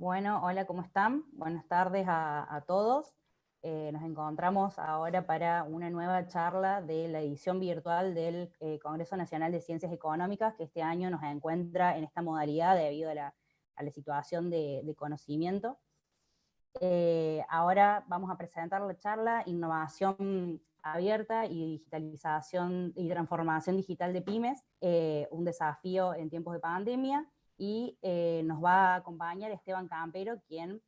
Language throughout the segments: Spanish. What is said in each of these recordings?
Bueno, hola, ¿cómo están? Buenas tardes a todos. Nos encontramos ahora para una nueva charla de la edición virtual del Congreso Nacional de Ciencias Económicas, que este año nos encuentra en esta modalidad debido a la situación de conocimiento. Ahora vamos a presentar la charla Innovación abierta y digitalización y transformación digital de pymes, un desafío en tiempos de pandemia, y nos va a acompañar Esteban Campero, quien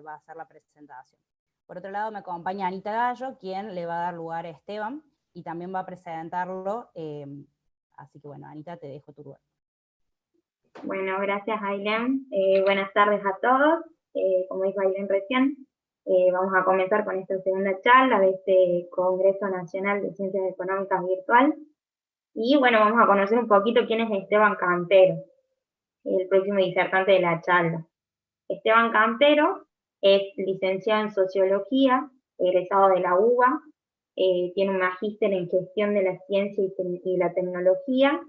va a hacer la presentación. Por otro lado me acompaña Anita Gallo, quien le va a dar lugar a Esteban, y también va a presentarlo, así que bueno, Anita, te dejo tu lugar. Bueno, gracias Ailén. Buenas tardes a todos. Como dijo Ailén recién, vamos a comenzar con esta segunda charla de este Congreso Nacional de Ciencias Económicas Virtual. Y bueno, vamos a conocer un poquito quién es Esteban Campero, el próximo disertante de la charla. Esteban Campero es licenciado en Sociología, egresado de la UBA, tiene un magíster en Gestión de la Ciencia y la Tecnología,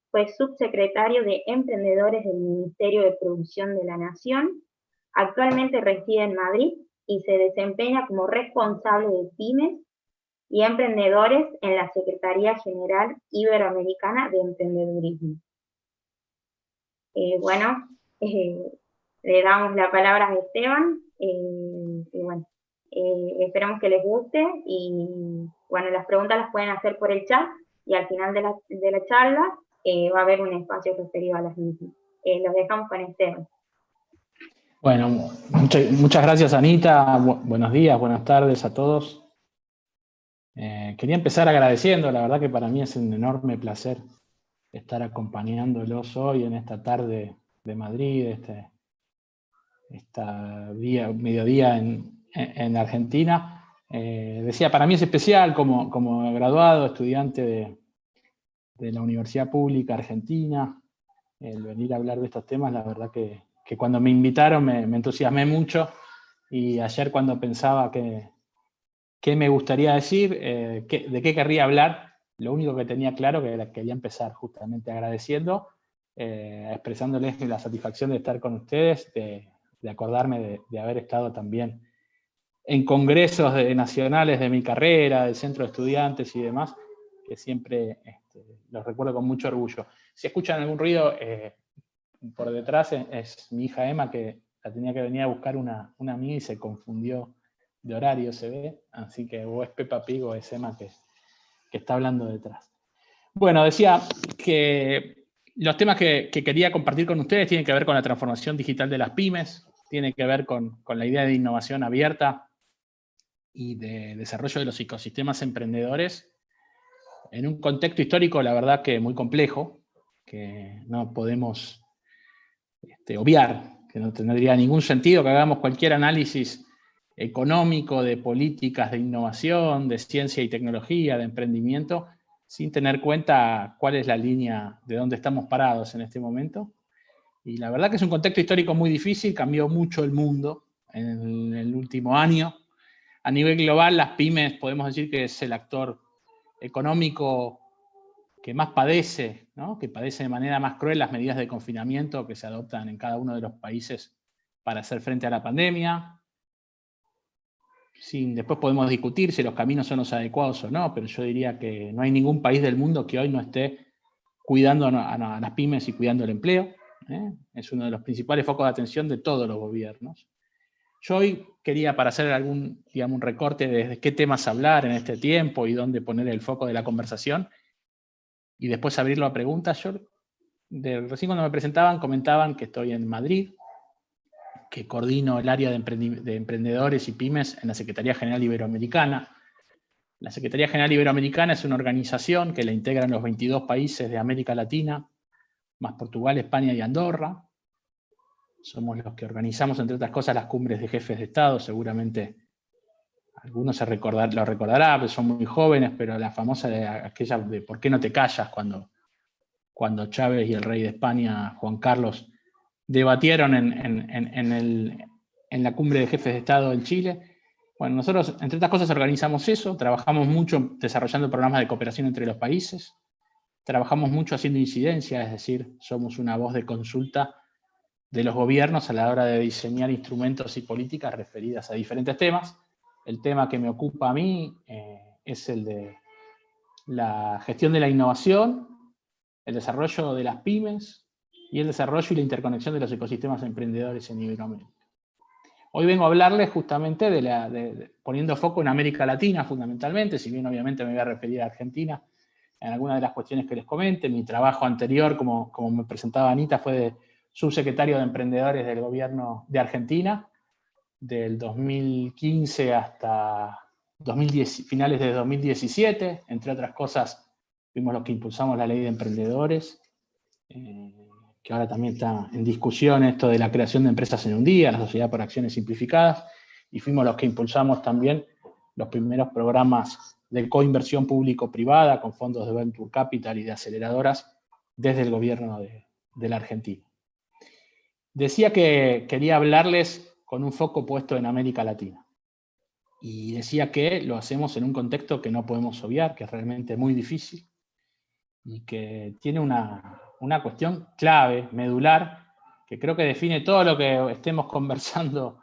fue subsecretario de Emprendedores del Ministerio de Producción de la Nación, actualmente reside en Madrid y se desempeña como responsable de pymes y emprendedores en la Secretaría General Iberoamericana de Emprendedurismo. Le damos la palabra a Esteban, y bueno, esperamos que les guste, y bueno, las preguntas las pueden hacer por el chat, y al final de la charla va a haber un espacio referido a las mismas. Los dejamos con Esteban. Bueno, muchas gracias Anita, buenos días, buenas tardes a todos. Quería empezar agradeciendo, la verdad que para mí es un enorme placer estar acompañándolos hoy en esta tarde de Madrid, mediodía en Argentina. Decía, para mí es especial como graduado, estudiante de la Universidad Pública Argentina, el venir a hablar de estos temas. La verdad que cuando me invitaron me entusiasmé mucho, y ayer cuando pensaba qué me gustaría decir, de qué querría hablar, lo único que tenía claro que quería empezar justamente agradeciendo, expresándoles la satisfacción de estar con ustedes, de acordarme de haber estado también en congresos nacionales de mi carrera, del centro de estudiantes y demás, que siempre los recuerdo con mucho orgullo. Si escuchan algún ruido, por detrás es mi hija Emma, que la tenía que venir a buscar una amiga y se confundió de horario, se ve, así que o es Peppa Pig o es Emma que está hablando detrás. Bueno, decía que los temas que quería compartir con ustedes tienen que ver con la transformación digital de las pymes, tienen que ver con la idea de innovación abierta y de desarrollo de los ecosistemas emprendedores en un contexto histórico, la verdad que muy complejo, que no podemos obviar, que no tendría ningún sentido que hagamos cualquier análisis económico, de políticas de innovación, de ciencia y tecnología, de emprendimiento, sin tener cuenta cuál es la línea de dónde estamos parados en este momento. Y la verdad que es un contexto histórico muy difícil, cambió mucho el mundo en el último año. A nivel global, las pymes podemos decir que es el actor económico que más padece, ¿no? Que padece de manera más cruel las medidas de confinamiento que se adoptan en cada uno de los países para hacer frente a la pandemia. Después podemos discutir si los caminos son los adecuados o no, pero yo diría que no hay ningún país del mundo que hoy no esté cuidando a las pymes y cuidando el empleo. Es uno de los principales focos de atención de todos los gobiernos. Yo hoy quería, para hacer un recorte de qué temas hablar en este tiempo y dónde poner el foco de la conversación, y después abrirlo a preguntas. Yo, recién cuando me presentaban, comentaban que estoy en Madrid, que coordino el área de emprendedores y pymes en la Secretaría General Iberoamericana. La Secretaría General Iberoamericana es una organización que la integran los 22 países de América Latina, más Portugal, España y Andorra. Somos los que organizamos, entre otras cosas, las cumbres de jefes de Estado. Seguramente algunos lo recordarán, pero son muy jóvenes, pero la famosa aquella de ¿por qué no te callas? Cuando Chávez y el rey de España, Juan Carlos, debatieron en la cumbre de jefes de Estado en Chile. Bueno, nosotros, entre otras cosas, organizamos eso, trabajamos mucho desarrollando programas de cooperación entre los países, trabajamos mucho haciendo incidencia, es decir, somos una voz de consulta de los gobiernos a la hora de diseñar instrumentos y políticas referidas a diferentes temas. El tema que me ocupa a mí es el de la gestión de la innovación, el desarrollo de las pymes y el desarrollo y la interconexión de los ecosistemas emprendedores en Iberoamérica. Hoy vengo a hablarles justamente poniendo foco en América Latina fundamentalmente, si bien obviamente me voy a referir a Argentina en algunas de las cuestiones que les comente. Mi trabajo anterior, como me presentaba Anita, fue de subsecretario de Emprendedores del gobierno de Argentina, del 2015 hasta finales de 2017. Entre otras cosas, fuimos los que impulsamos la ley de emprendedores, que ahora también está en discusión esto de la creación de empresas en un día, la Sociedad por Acciones Simplificadas, y fuimos los que impulsamos también los primeros programas de coinversión público-privada con fondos de Venture Capital y de aceleradoras desde el gobierno de la Argentina. Decía que quería hablarles con un foco puesto en América Latina. Y decía que lo hacemos en un contexto que no podemos obviar, que es realmente muy difícil, y que tiene una cuestión clave, medular, que creo que define todo lo que estemos conversando,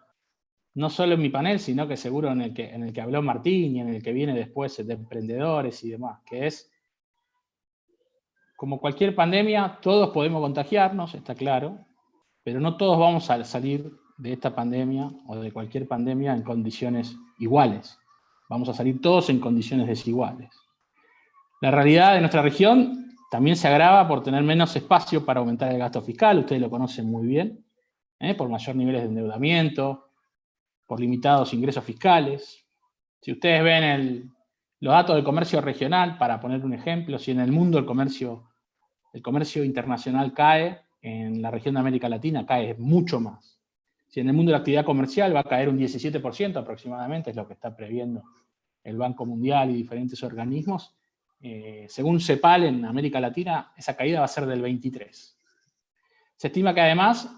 no solo en mi panel, sino que seguro en el que habló Martín y en el que viene después de emprendedores y demás, que es, como cualquier pandemia, todos podemos contagiarnos, está claro, pero no todos vamos a salir de esta pandemia o de cualquier pandemia en condiciones iguales. Vamos a salir todos en condiciones desiguales. La realidad de nuestra región también se agrava por tener menos espacio para aumentar el gasto fiscal, ustedes lo conocen muy bien, por mayor niveles de endeudamiento, por limitados ingresos fiscales. Si ustedes ven los datos del comercio regional, para poner un ejemplo, si en el mundo el comercio internacional cae, en la región de América Latina cae mucho más. Si en el mundo de la actividad comercial va a caer un 17% aproximadamente, es lo que está previendo el Banco Mundial y diferentes organismos, según CEPAL en América Latina, esa caída va a ser del 23%. Se estima que además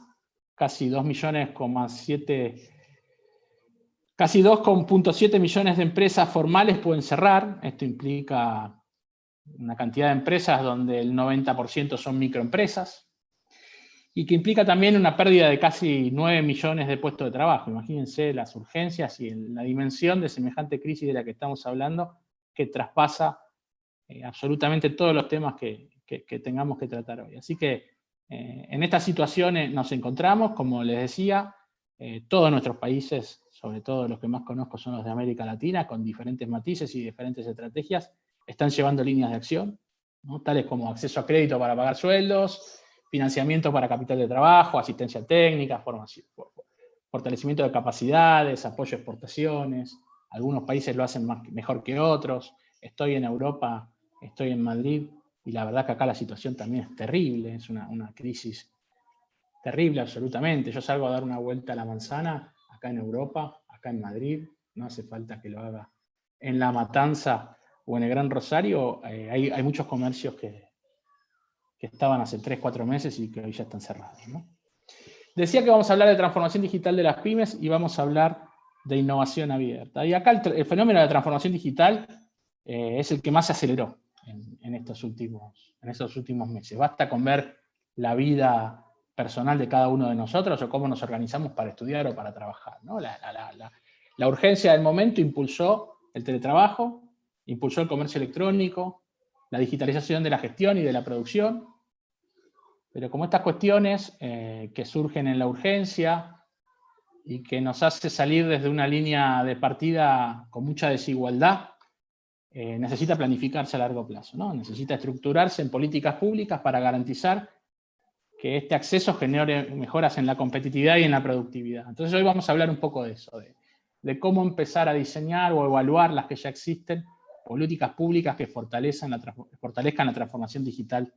casi 2,7 millones de empresas formales pueden cerrar. Esto implica una cantidad de empresas donde el 90% son microempresas, y que implica también una pérdida de casi 9 millones de puestos de trabajo. Imagínense las urgencias y la dimensión de semejante crisis de la que estamos hablando, que traspasa absolutamente todos los temas que tengamos que tratar hoy. Así que en estas situaciones nos encontramos, como les decía, todos nuestros países, sobre todo los que más conozco son los de América Latina, con diferentes matices y diferentes estrategias, están llevando líneas de acción, ¿no? Tales como acceso a crédito para pagar sueldos, financiamiento para capital de trabajo, asistencia técnica, formación, fortalecimiento de capacidades, apoyo a exportaciones. Algunos países lo hacen mejor que otros. Estoy en Europa, estoy en Madrid, y la verdad que acá la situación también es terrible, es una crisis terrible absolutamente. Yo salgo a dar una vuelta a la manzana, acá en Europa, acá en Madrid, no hace falta que lo haga en La Matanza o en el Gran Rosario. Hay muchos comercios que estaban hace 3, 4 meses y que hoy ya están cerrados, ¿no? Decía que vamos a hablar de transformación digital de las pymes y vamos a hablar de innovación abierta. Y acá el fenómeno de la transformación digital es el que más se aceleró en estos últimos meses. Basta con ver la vida personal de cada uno de nosotros o cómo nos organizamos para estudiar o para trabajar, ¿no? La urgencia del momento impulsó el teletrabajo, impulsó el comercio electrónico, la digitalización de la gestión y de la producción. Pero como estas cuestiones que surgen en la urgencia y que nos hace salir desde una línea de partida con mucha desigualdad, necesita planificarse a largo plazo, ¿no? Necesita estructurarse en políticas públicas para garantizar que este acceso genere mejoras en la competitividad y en la productividad. Entonces hoy vamos a hablar un poco de eso, de cómo empezar a diseñar o evaluar las que ya existen, políticas públicas que fortalezcan la transformación digital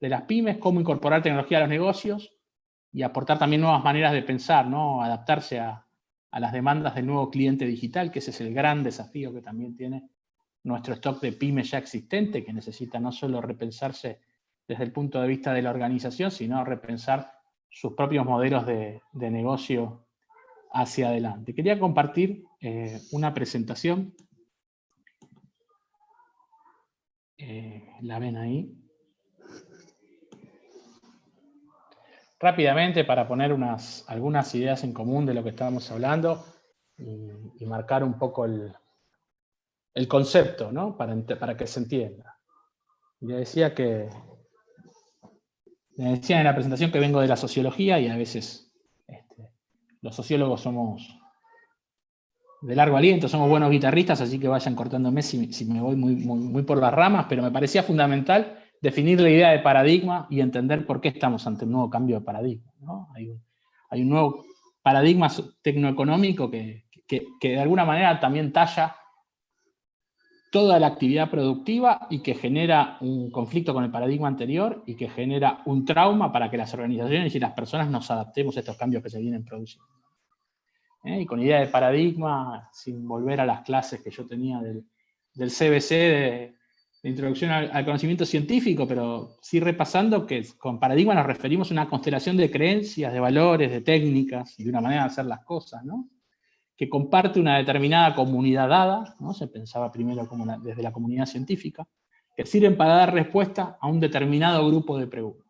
de las pymes, cómo incorporar tecnología a los negocios y aportar también nuevas maneras de pensar, ¿no? Adaptarse a las demandas del nuevo cliente digital, que ese es el gran desafío que también tiene nuestro stock de pymes ya existente, que necesita no solo repensarse desde el punto de vista de la organización, sino repensar sus propios modelos de negocio hacia adelante. Quería compartir una presentación. ¿La ven ahí? rápidamente para poner algunas ideas en común de lo que estábamos hablando y marcar un poco el concepto, ¿no? Para que se entienda. Me decían en la presentación que vengo de la sociología y a veces los sociólogos somos de largo aliento, somos buenos guitarristas, así que vayan cortándome si me voy muy por las ramas, pero me parecía fundamental definir la idea de paradigma y entender por qué estamos ante un nuevo cambio de paradigma, ¿no? Hay un nuevo paradigma tecnoeconómico que de alguna manera también talla toda la actividad productiva y que genera un conflicto con el paradigma anterior y que genera un trauma para que las organizaciones y las personas nos adaptemos a estos cambios que se vienen produciendo. Y con idea de paradigma, sin volver a las clases que yo tenía del CBC de introducción al conocimiento científico, pero sí repasando que con paradigma nos referimos a una constelación de creencias, de valores, de técnicas y de una manera de hacer las cosas, ¿no? Que comparte una determinada comunidad dada, ¿no? Se pensaba primero desde la comunidad científica, que sirven para dar respuesta a un determinado grupo de preguntas.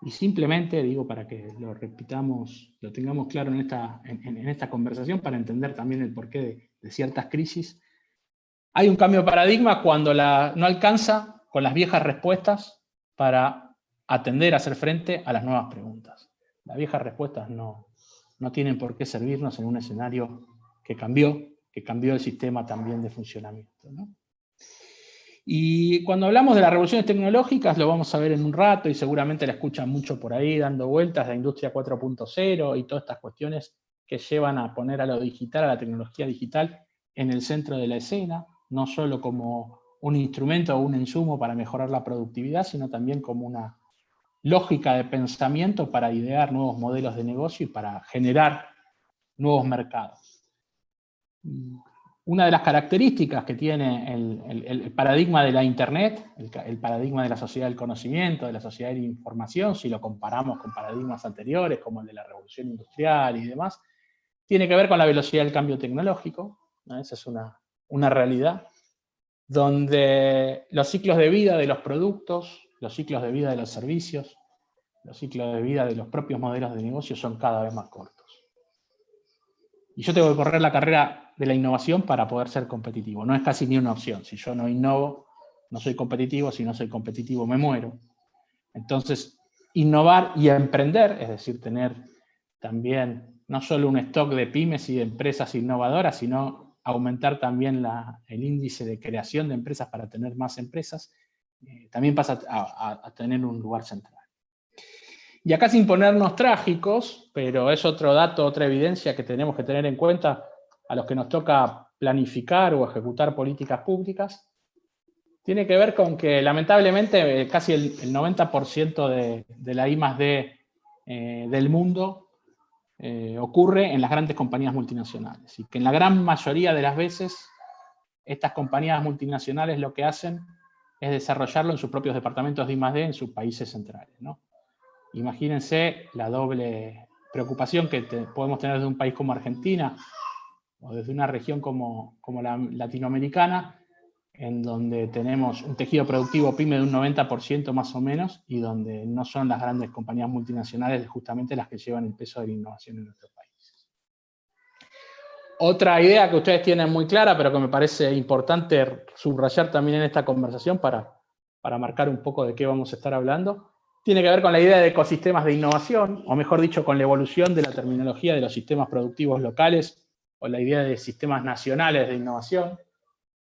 Y simplemente, digo, para que lo repitamos, lo tengamos claro en esta conversación, para entender también el porqué de ciertas crisis, hay un cambio de paradigma cuando no alcanza con las viejas respuestas para atender, a hacer frente a las nuevas preguntas. Las viejas respuestas no tienen por qué servirnos en un escenario que cambió el sistema también de funcionamiento, ¿no? Y cuando hablamos de las revoluciones tecnológicas, lo vamos a ver en un rato, y seguramente la escuchan mucho por ahí, dando vueltas, la industria 4.0 y todas estas cuestiones que llevan a poner a lo digital, a la tecnología digital, en el centro de la escena, no solo como un instrumento o un insumo para mejorar la productividad, sino también como una lógica de pensamiento para idear nuevos modelos de negocio y para generar nuevos mercados. Una de las características que tiene el paradigma de la Internet, el paradigma de la sociedad del conocimiento, de la sociedad de la información, si lo comparamos con paradigmas anteriores, como el de la revolución industrial y demás, tiene que ver con la velocidad del cambio tecnológico, ¿no? Esa es una realidad, donde los ciclos de vida de los productos, los ciclos de vida de los servicios, los ciclos de vida de los propios modelos de negocio son cada vez más cortos. Y yo tengo que correr la carrera de la innovación para poder ser competitivo. No es casi ni una opción. Si yo no innovo, no soy competitivo. Si no soy competitivo, me muero. Entonces, innovar y emprender, es decir, tener también no solo un stock de pymes y de empresas innovadoras, sino aumentar también el índice de creación de empresas para tener más empresas, también pasa a tener un lugar central. Y acá, sin ponernos trágicos, pero es otro dato, otra evidencia que tenemos que tener en cuenta a los que nos toca planificar o ejecutar políticas públicas, tiene que ver con que lamentablemente casi el 90% de la I+D del mundo ocurre en las grandes compañías multinacionales. Y que en la gran mayoría de las veces estas compañías multinacionales lo que hacen es desarrollarlo en sus propios departamentos de I+D en sus países centrales, ¿no? Imagínense la doble preocupación que podemos tener desde un país como Argentina o desde una región como la latinoamericana, en donde tenemos un tejido productivo pyme de un 90% más o menos, y donde no son las grandes compañías multinacionales justamente las que llevan el peso de la innovación en nuestros países. Otra idea que ustedes tienen muy clara, pero que me parece importante subrayar también en esta conversación para marcar un poco de qué vamos a estar hablando, tiene que ver con la idea de ecosistemas de innovación, o mejor dicho, con la evolución de la terminología de los sistemas productivos locales, o la idea de sistemas nacionales de innovación.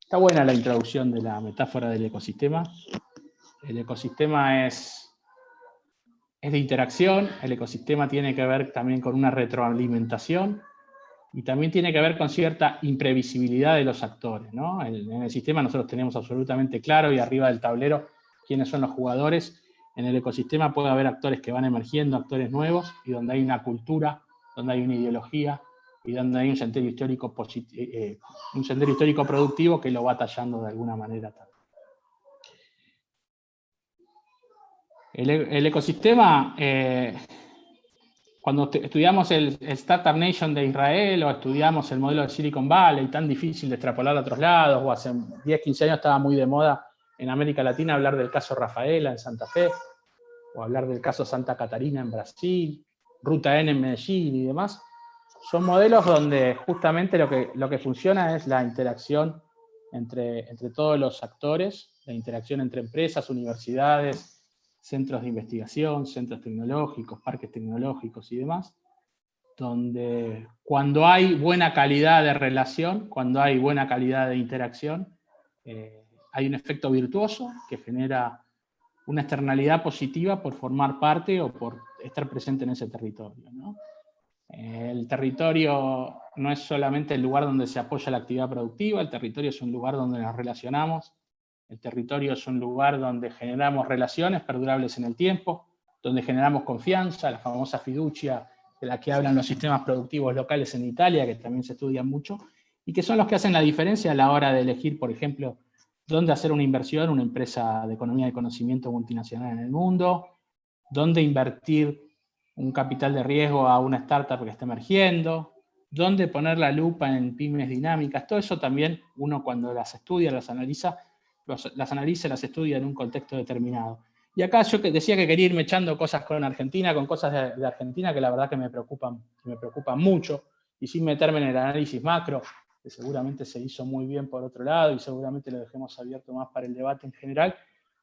Está buena la introducción de la metáfora del ecosistema. El ecosistema es de interacción, el ecosistema tiene que ver también con una retroalimentación, y también tiene que ver con cierta imprevisibilidad de los actores, ¿no? En el sistema nosotros tenemos absolutamente claro, y arriba del tablero, quiénes son los jugadores. En el ecosistema puede haber actores que van emergiendo, actores nuevos, y donde hay una cultura, donde hay una ideología, y donde hay un sendero histórico productivo que lo va tallando de alguna manera también. El ecosistema, cuando estudiamos el Startup Nation de Israel, o estudiamos el modelo de Silicon Valley, tan difícil de extrapolar a otros lados, o hace 10, 15 años estaba muy de moda en América Latina hablar del caso Rafaela en Santa Fe, o hablar del caso Santa Catarina en Brasil, Ruta N en Medellín y demás, son modelos donde justamente lo que funciona es la interacción entre todos los actores, la interacción entre empresas, universidades, centros de investigación, centros tecnológicos, parques tecnológicos y demás, donde cuando hay buena calidad de relación, cuando hay buena calidad de interacción, hay un efecto virtuoso que genera una externalidad positiva por formar parte o por estar presente en ese territorio, ¿no? El territorio no es solamente el lugar donde se apoya la actividad productiva, el territorio es un lugar donde nos relacionamos, el territorio es un lugar donde generamos relaciones perdurables en el tiempo, donde generamos confianza, la famosa fiducia de la que hablan los sistemas productivos locales en Italia, que también se estudian mucho, y que son los que hacen la diferencia a la hora de elegir, por ejemplo, dónde hacer una inversión, una empresa de economía de conocimiento multinacional en el mundo, dónde invertir un capital de riesgo a una startup que está emergiendo, dónde poner la lupa en pymes dinámicas. Todo eso también uno cuando las estudia, las analiza y las estudia en un contexto determinado. Y acá yo decía que quería irme echando cosas con Argentina, con cosas de Argentina que la verdad que me preocupan mucho, y sin meterme en el análisis macro, que seguramente se hizo muy bien por otro lado, y seguramente lo dejemos abierto más para el debate en general.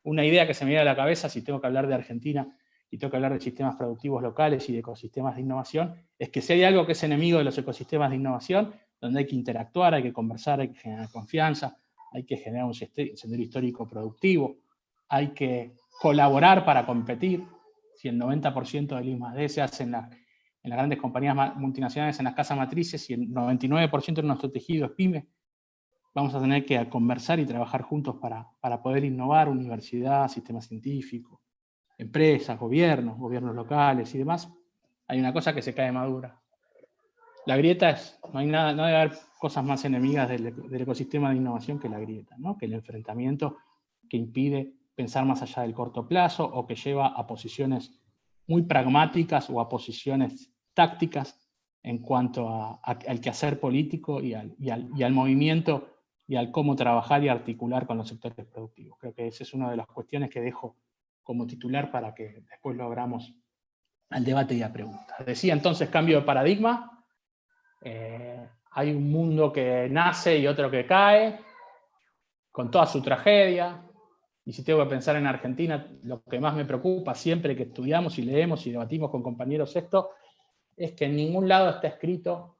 Una idea que se me viene a la cabeza, si tengo que hablar de Argentina, y tengo que hablar de sistemas productivos locales y de ecosistemas de innovación, es que si hay algo que es enemigo de los ecosistemas de innovación, donde hay que interactuar, hay que conversar, hay que generar confianza, hay que generar un sendero histórico productivo, hay que colaborar para competir. Si el 90% del I+D se hace en las grandes compañías multinacionales, en las casas matrices, y el 99% de nuestro tejido es pyme, vamos a tener que conversar y trabajar juntos para poder innovar, universidad, sistema científico, empresas, gobiernos locales y demás. Hay una cosa que se cae madura. La grieta es, no debe haber cosas más enemigas del ecosistema de innovación que la grieta, ¿no? Que el enfrentamiento que impide pensar más allá del corto plazo o que lleva a posiciones muy pragmáticas o a posiciones tácticas en cuanto al quehacer político y al movimiento y al cómo trabajar y articular con los sectores productivos. Creo que esa es una de las cuestiones que dejo como titular para que después lo abramos al debate y a preguntas. Decía entonces cambio de paradigma. Hay un mundo que nace y otro que cae, con toda su tragedia. Y si tengo que pensar en Argentina, lo que más me preocupa siempre que estudiamos y leemos y debatimos con compañeros esto, es que en ningún lado está escrito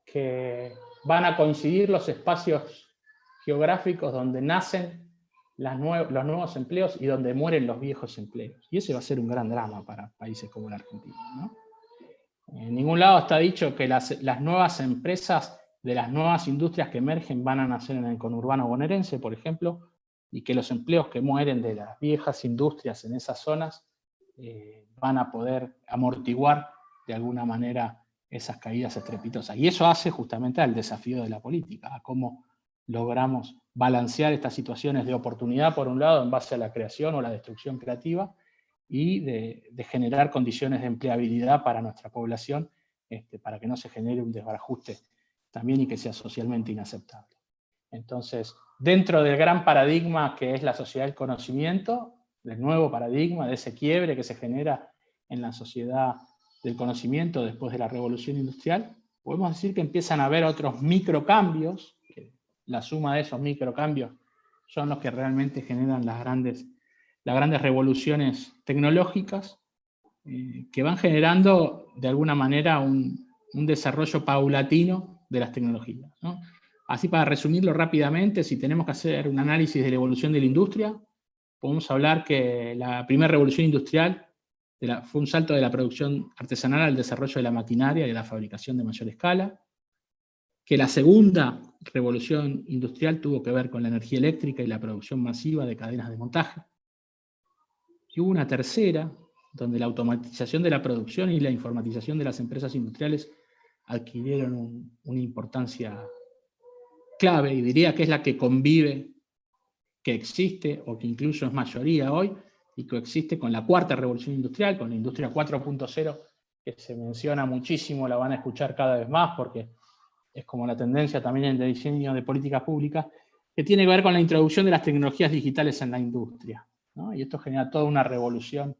que van a coincidir los espacios geográficos donde nacen los nuevos empleos y donde mueren los viejos empleos. Y ese va a ser un gran drama para países como la Argentina, ¿no? En ningún lado está dicho que las nuevas empresas de las nuevas industrias que emergen van a nacer en el conurbano bonaerense, por ejemplo, y que los empleos que mueren de las viejas industrias en esas zonas van a poder amortiguar de alguna manera esas caídas estrepitosas. Y eso hace justamente al desafío de la política, a cómo logramos balancear estas situaciones de oportunidad, por un lado, en base a la creación o la destrucción creativa, y de generar condiciones de empleabilidad para nuestra población, para que no se genere un desbarajuste también y que sea socialmente inaceptable. Entonces, dentro del gran paradigma que es la sociedad del conocimiento, del nuevo paradigma, de ese quiebre que se genera en la sociedad del conocimiento después de la revolución industrial, podemos decir que empiezan a haber otros microcambios, que la suma de esos microcambios son los que realmente generan las grandes revoluciones tecnológicas que van generando de alguna manera un desarrollo paulatino de las tecnologías, ¿no? Así, para resumirlo rápidamente, si tenemos que hacer un análisis de la evolución de la industria, podemos hablar que la primera revolución industrial fue un salto de la producción artesanal al desarrollo de la maquinaria y de la fabricación de mayor escala, que la segunda revolución industrial tuvo que ver con la energía eléctrica y la producción masiva de cadenas de montaje, y hubo una tercera, donde la automatización de la producción y la informatización de las empresas industriales adquirieron una importancia clave, y diría que es la que convive, que existe, o que incluso es mayoría hoy, y coexiste con la cuarta revolución industrial, con la industria 4.0, que se menciona muchísimo, la van a escuchar cada vez más, porque es como la tendencia también en el diseño de políticas públicas, que tiene que ver con la introducción de las tecnologías digitales en la industria. ¿no? Y esto genera toda una revolución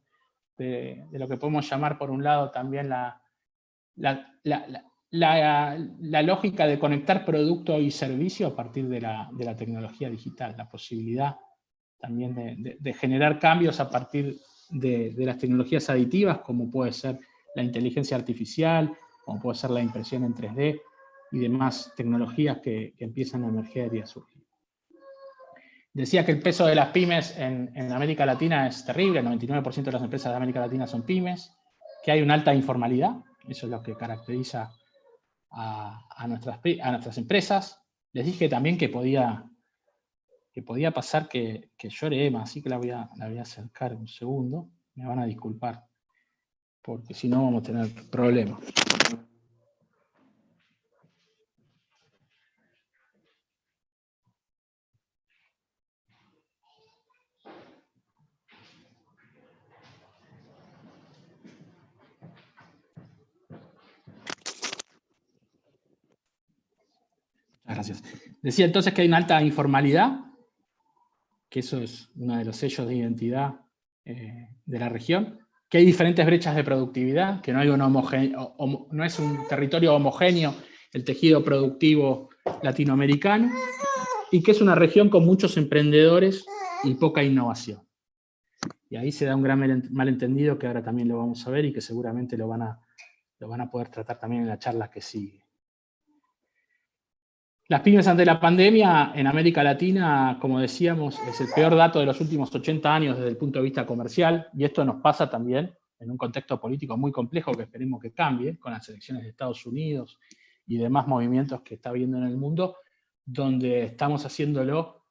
de lo que podemos llamar, por un lado, también la lógica de conectar producto y servicio a partir de la tecnología digital, la posibilidad también de generar cambios a partir de las tecnologías aditivas, como puede ser la inteligencia artificial, como puede ser la impresión en 3D y demás tecnologías que empiezan a emerger y a surgir. Decía que el peso de las pymes en América Latina es terrible, el 99% de las empresas de América Latina son pymes, que hay una alta informalidad, eso es lo que caracteriza a nuestras empresas. Les dije también que podía pasar que llore Emma, así que la voy a acercar un segundo, me van a disculpar, porque si no vamos a tener problemas. Gracias. Decía entonces que hay una alta informalidad, que eso es uno de los sellos de identidad de la región, que hay diferentes brechas de productividad, que no hay no es un territorio homogéneo el tejido productivo latinoamericano, y que es una región con muchos emprendedores y poca innovación. Y ahí se da un gran malentendido que ahora también lo vamos a ver y que seguramente lo van a poder tratar también en la charla que sigue. Las pymes ante la pandemia en América Latina, como decíamos, es el peor dato de los últimos 80 años desde el punto de vista comercial, y esto nos pasa también en un contexto político muy complejo que esperemos que cambie, con las elecciones de Estados Unidos y demás movimientos que está habiendo en el mundo, donde estamos haciéndolo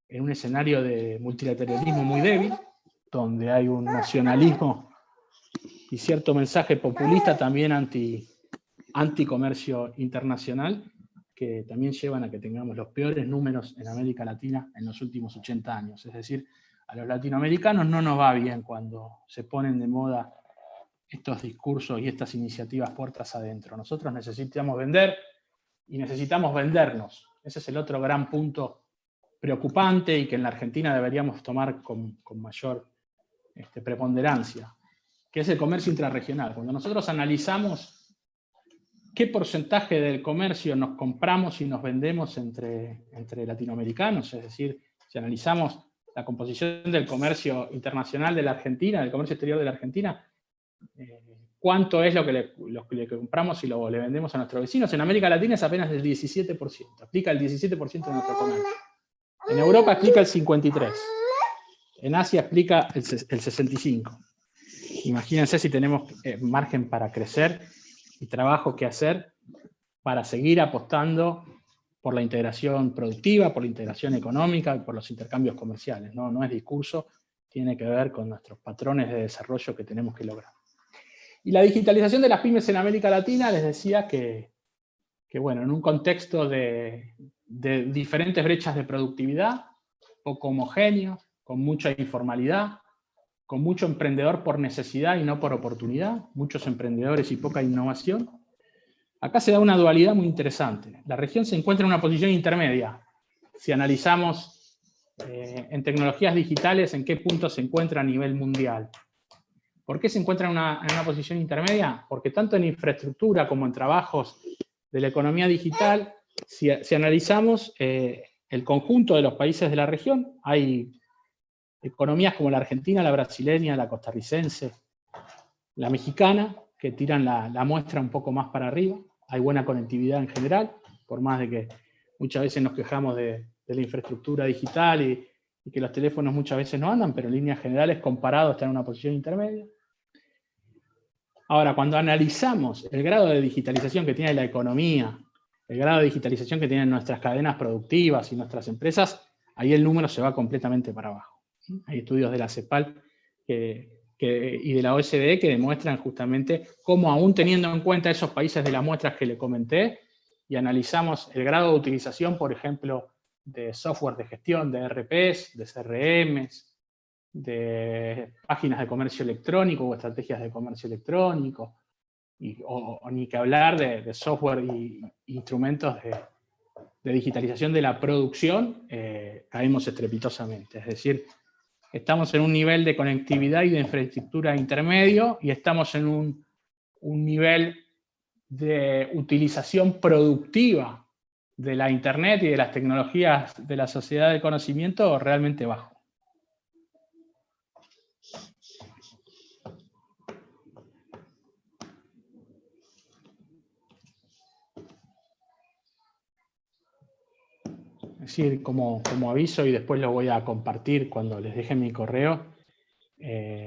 en un escenario de multilateralismo muy débil, donde hay un nacionalismo y cierto mensaje populista también anti-comercio internacional, que también llevan a que tengamos los peores números en América Latina en los últimos 80 años. Es decir, a los latinoamericanos no nos va bien cuando se ponen de moda estos discursos y estas iniciativas puertas adentro. Nosotros necesitamos vender y necesitamos vendernos. Ese es el otro gran punto preocupante y que en la Argentina deberíamos tomar con mayor preponderancia, que es el comercio intrarregional. Cuando nosotros analizamos qué porcentaje del comercio nos compramos y nos vendemos entre latinoamericanos, es decir, si analizamos la composición del comercio internacional de la Argentina, del comercio exterior de la Argentina, cuánto es lo que le compramos y le vendemos a nuestros vecinos. En América Latina es apenas del 17%, aplica el 17% de nuestro comercio. En Europa explica el 53%, en Asia explica el 65%. Imagínense si tenemos margen para crecer y trabajo que hacer para seguir apostando por la integración productiva, por la integración económica y por los intercambios comerciales. No es discurso, tiene que ver con nuestros patrones de desarrollo que tenemos que lograr. Y la digitalización de las pymes en América Latina, les decía que bueno, en un contexto de diferentes brechas de productividad, poco homogéneo, con mucha informalidad, con mucho emprendedor por necesidad y no por oportunidad, muchos emprendedores y poca innovación. Acá se da una dualidad muy interesante. La región se encuentra en una posición intermedia. Si analizamos en tecnologías digitales en qué punto se encuentra a nivel mundial. ¿Por qué se encuentra en una posición intermedia? Porque tanto en infraestructura como en trabajos de la economía digital, si analizamos el conjunto de los países de la región, hay economías como la argentina, la brasileña, la costarricense, la mexicana, que tiran la muestra un poco más para arriba. Hay buena conectividad en general, por más de que muchas veces nos quejamos de la infraestructura digital y que los teléfonos muchas veces no andan, pero en líneas generales, comparado, está en una posición intermedia. Ahora, cuando analizamos el grado de digitalización que tiene la economía, el grado de digitalización que tienen nuestras cadenas productivas y nuestras empresas, ahí el número se va completamente para abajo. Hay estudios de la CEPAL y de la OSDE que demuestran justamente cómo, aún teniendo en cuenta esos países de las muestras que le comenté, y analizamos el grado de utilización, por ejemplo, de software de gestión, de ERPs, de CRMs, de páginas de comercio electrónico o estrategias de comercio electrónico, o ni que hablar de software y instrumentos de digitalización de la producción, caemos estrepitosamente. Es decir, estamos en un nivel de conectividad y de infraestructura intermedio, y estamos en un nivel de utilización productiva de la Internet y de las tecnologías de la sociedad del conocimiento realmente bajo. Es decir, como aviso, y después lo voy a compartir cuando les deje mi correo,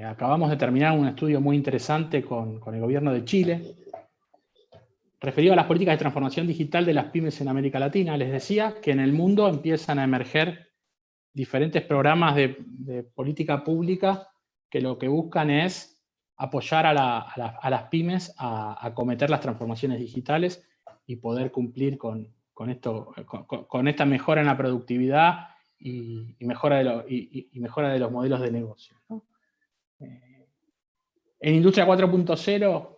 acabamos de terminar un estudio muy interesante con el gobierno de Chile, referido a las políticas de transformación digital de las pymes en América Latina. Les decía que en el mundo empiezan a emerger diferentes programas de política pública que lo que buscan es apoyar a las pymes a acometer las transformaciones digitales y poder cumplir con esta mejora en la productividad y mejora de los modelos de negocio, ¿no? En Industria 4.0,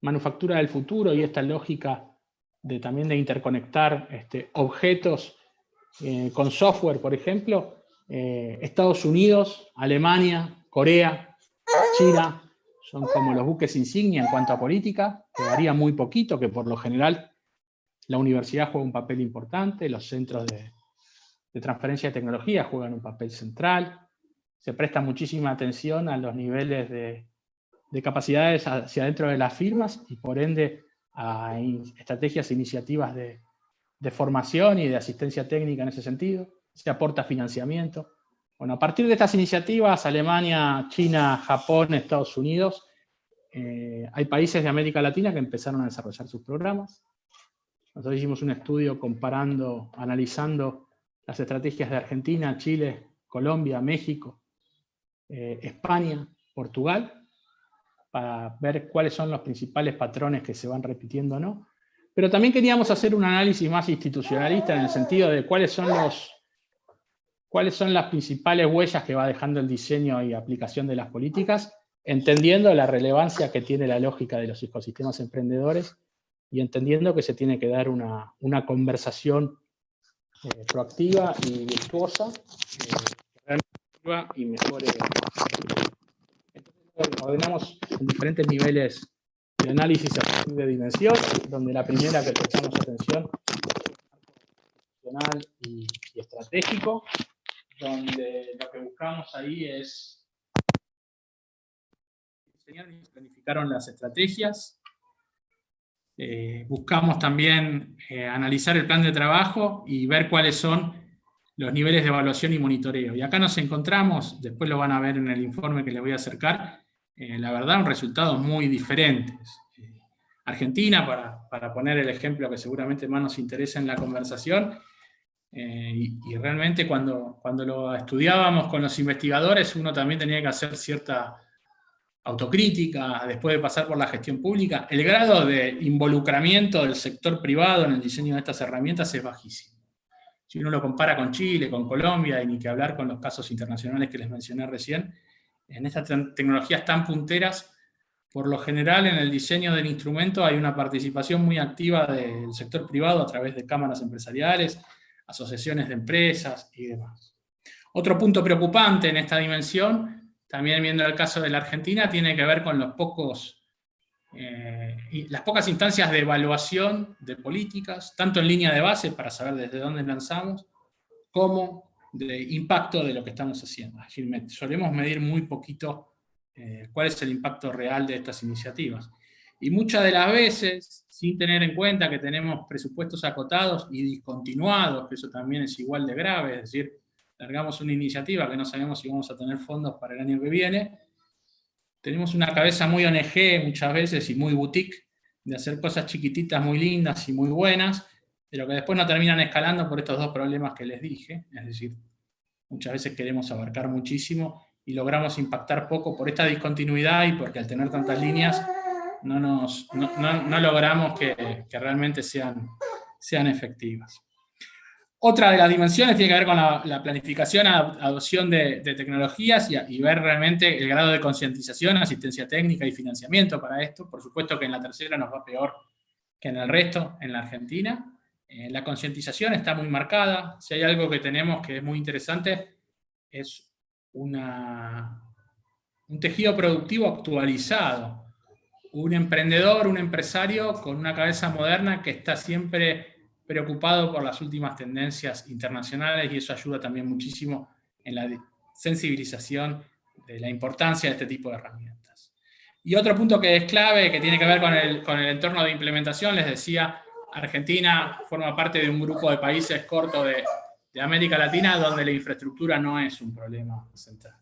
manufactura del futuro, y esta lógica también de interconectar objetos con software, por ejemplo, Estados Unidos, Alemania, Corea, China, son como los buques insignia en cuanto a política, que varía muy poquito, que por lo general la universidad juega un papel importante, los centros de transferencia de tecnología juegan un papel central, se presta muchísima atención a los niveles de capacidades hacia dentro de las firmas, y por ende a estrategias e iniciativas de formación y de asistencia técnica en ese sentido. Se aporta financiamiento. Bueno, a partir de estas iniciativas, Alemania, China, Japón, Estados Unidos, hay países de América Latina que empezaron a desarrollar sus programas. Nosotros hicimos un estudio analizando las estrategias de Argentina, Chile, Colombia, México, España, Portugal, para ver cuáles son los principales patrones que se van repitiendo o no. Pero también queríamos hacer un análisis más institucionalista, en el sentido de cuáles son las principales huellas que va dejando el diseño y aplicación de las políticas, entendiendo la relevancia que tiene la lógica de los ecosistemas emprendedores, y entendiendo que se tiene que dar una conversación proactiva y virtuosa, y mejore. Entonces, ordenamos en diferentes niveles de análisis a partir de dimensión, donde la primera que prestamos atención es funcional y estratégico, donde lo que buscamos ahí es diseñar y planificaron las estrategias. Buscamos también analizar el plan de trabajo y ver cuáles son los niveles de evaluación y monitoreo. Y acá nos encontramos, después lo van a ver en el informe que les voy a acercar, la verdad, resultados muy diferentes. Argentina, para poner el ejemplo que seguramente más nos interesa en la conversación, y realmente cuando lo estudiábamos con los investigadores, uno también tenía que hacer cierta autocrítica, después de pasar por la gestión pública. El grado de involucramiento del sector privado en el diseño de estas herramientas es bajísimo. Si uno lo compara con Chile, con Colombia, y ni que hablar con los casos internacionales que les mencioné recién, en estas tecnologías tan punteras, por lo general en el diseño del instrumento hay una participación muy activa del sector privado a través de cámaras empresariales, asociaciones de empresas y demás. Otro punto preocupante en esta dimensión, también viendo el caso de la Argentina, tiene que ver con las pocas instancias de evaluación de políticas, tanto en línea de base, para saber desde dónde lanzamos, como de impacto de lo que estamos haciendo. Es decir, solemos medir muy poquito cuál es el impacto real de estas iniciativas. Y muchas de las veces, sin tener en cuenta que tenemos presupuestos acotados y discontinuados, que eso también es igual de grave, es decir, largamos una iniciativa que no sabemos si vamos a tener fondos para el año que viene, tenemos una cabeza muy ONG muchas veces y muy boutique, de hacer cosas chiquititas muy lindas y muy buenas, pero que después no terminan escalando por estos dos problemas que les dije. Es decir, muchas veces queremos abarcar muchísimo y logramos impactar poco por esta discontinuidad, y porque al tener tantas líneas no logramos que realmente sean efectivas. Otra de las dimensiones tiene que ver con la planificación, adopción de tecnologías y ver realmente el grado de concientización, asistencia técnica y financiamiento para esto. Por supuesto que en la tercera nos va peor que en el resto, en la Argentina. La concientización está muy marcada. Si hay algo que tenemos que es muy interesante, es un tejido productivo actualizado, un emprendedor, un empresario con una cabeza moderna que está siempre preocupado por las últimas tendencias internacionales, y eso ayuda también muchísimo en la sensibilización de la importancia de este tipo de herramientas. Y otro punto que es clave, que tiene que ver con el entorno de implementación, les decía, Argentina forma parte de un grupo de países corto de América Latina donde la infraestructura no es un problema central.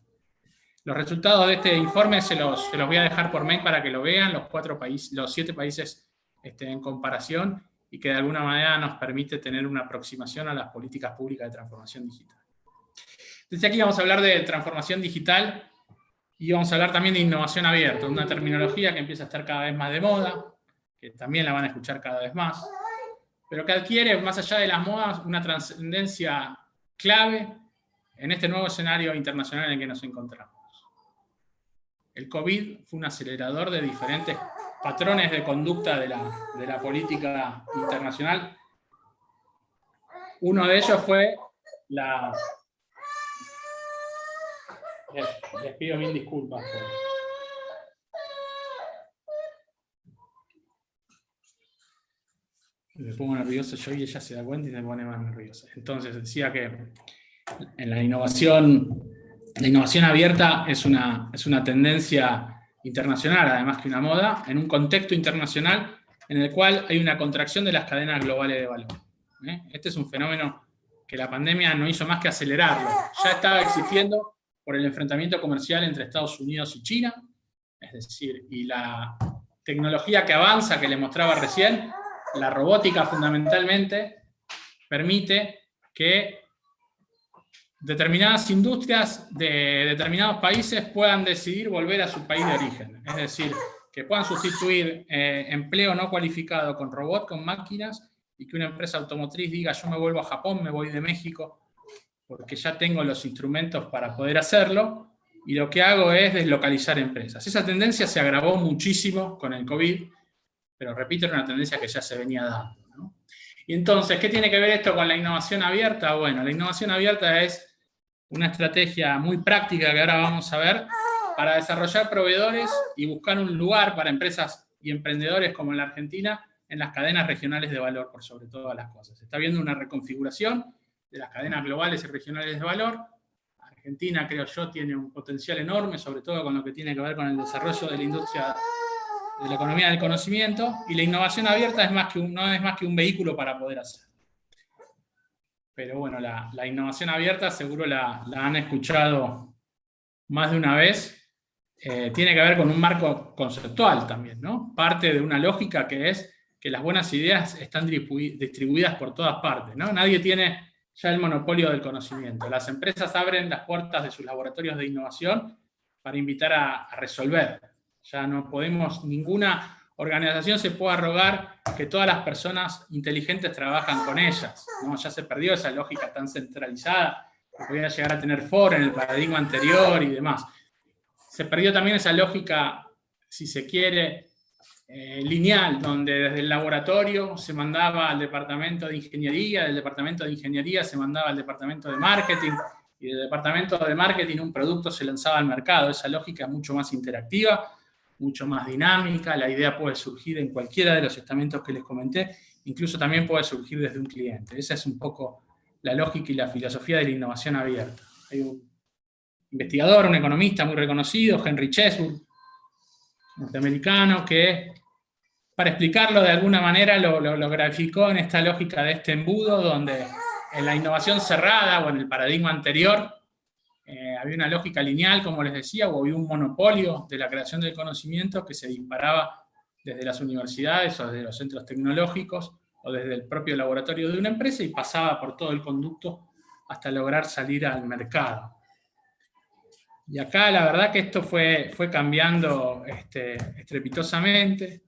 Los resultados de este informe se los voy a dejar por mail para que lo vean, los 7 países en comparación, y que de alguna manera nos permite tener una aproximación a las políticas públicas de transformación digital. Desde aquí vamos a hablar de transformación digital y vamos a hablar también de innovación abierta, una terminología que empieza a estar cada vez más de moda, que también la van a escuchar cada vez más, pero que adquiere, más allá de las modas, una trascendencia clave en este nuevo escenario internacional en el que nos encontramos. El COVID fue un acelerador de diferentes patrones de conducta de la política internacional. Uno de ellos fue les pido mil disculpas. Me pongo nervioso yo y ella se da cuenta y se pone más nerviosa. Entonces decía que en la innovación abierta es una tendencia internacional, además que una moda, en un contexto internacional en el cual hay una contracción de las cadenas globales de valor. Este es un fenómeno que la pandemia no hizo más que acelerarlo. Ya estaba existiendo por el enfrentamiento comercial entre Estados Unidos y China, es decir, y la tecnología que avanza, que les mostraba recién, la robótica fundamentalmente, permite que determinadas industrias de determinados países puedan decidir volver a su país de origen. Es decir, que puedan sustituir empleo no cualificado con robots, con máquinas, y que una empresa automotriz diga: yo me vuelvo a Japón, me voy de México, porque ya tengo los instrumentos para poder hacerlo, y lo que hago es deslocalizar empresas. Esa tendencia se agravó muchísimo con el COVID, pero repito, era una tendencia que ya se venía dando, ¿no? Y entonces, ¿qué tiene que ver esto con la innovación abierta? Bueno, la innovación abierta es una estrategia muy práctica que ahora vamos a ver para desarrollar proveedores y buscar un lugar para empresas y emprendedores como en la Argentina en las cadenas regionales de valor, por sobre todas las cosas. Se está viendo una reconfiguración de las cadenas globales y regionales de valor. Argentina, creo yo, tiene un potencial enorme, sobre todo con lo que tiene que ver con el desarrollo de la industria de la economía del conocimiento, y la innovación abierta no es más que un vehículo para poder hacer. Pero bueno, la innovación abierta, seguro la han escuchado más de una vez, tiene que ver con un marco conceptual también, ¿no? Parte de una lógica que es que las buenas ideas están distribuidas por todas partes, ¿no? Nadie tiene ya el monopolio del conocimiento. Las empresas abren las puertas de sus laboratorios de innovación para invitar a resolver. Ya no podemos, ninguna organización se puede arrogar que todas las personas inteligentes trabajan con ellas, ¿no? Ya se perdió esa lógica tan centralizada que podía llegar a tener Ford en el paradigma anterior y demás. Se perdió también esa lógica, si se quiere, lineal, donde desde el laboratorio se mandaba al departamento de ingeniería, del departamento de ingeniería se mandaba al departamento de marketing, y del departamento de marketing un producto se lanzaba al mercado. Esa lógica es mucho más interactiva, mucho más dinámica. La idea puede surgir en cualquiera de los estamentos que les comenté, incluso también puede surgir desde un cliente. Esa es un poco la lógica y la filosofía de la innovación abierta. Hay un investigador, un economista muy reconocido, Henry Cheswood, norteamericano, que para explicarlo de alguna manera lo graficó en esta lógica de este embudo, donde en la innovación cerrada o en el paradigma anterior había una lógica lineal, como les decía, o había un monopolio de la creación del conocimiento que se disparaba desde las universidades o desde los centros tecnológicos o desde el propio laboratorio de una empresa y pasaba por todo el conducto hasta lograr salir al mercado. Y acá la verdad que esto fue cambiando estrepitosamente.